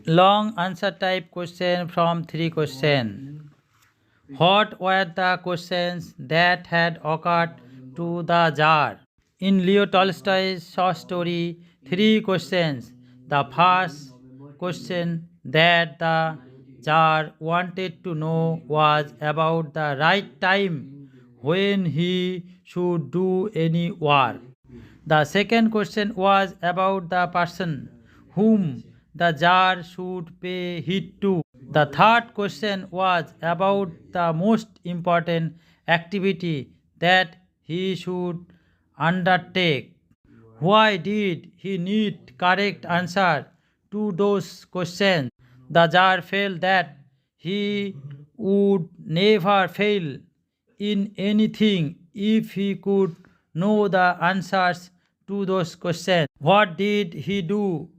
Long answer type question from 3 questions. What were the questions that had occurred to the jar? In Leo Tolstoy's short story, 3 questions. The first question that the Tsar wanted to know was about the right time when he should do any war. The second question was about the person whom the Tsar should pay heed to. The third question was about the most important activity that he should undertake. Why did he need correct answer to those questions? The Tsar felt that he would never fail in anything if he could know the answers to those questions. What did he do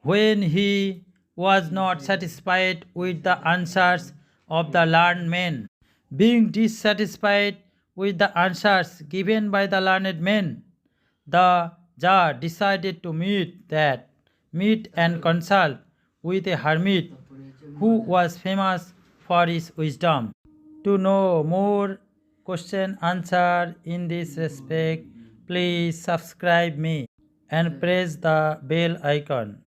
when he was not satisfied with the answers of the learned men? Being dissatisfied with the answers given by the learned men, the Tsar decided to meet and consult with a hermit who was famous for his wisdom. To know more question answer in this respect, please subscribe me and press the bell icon.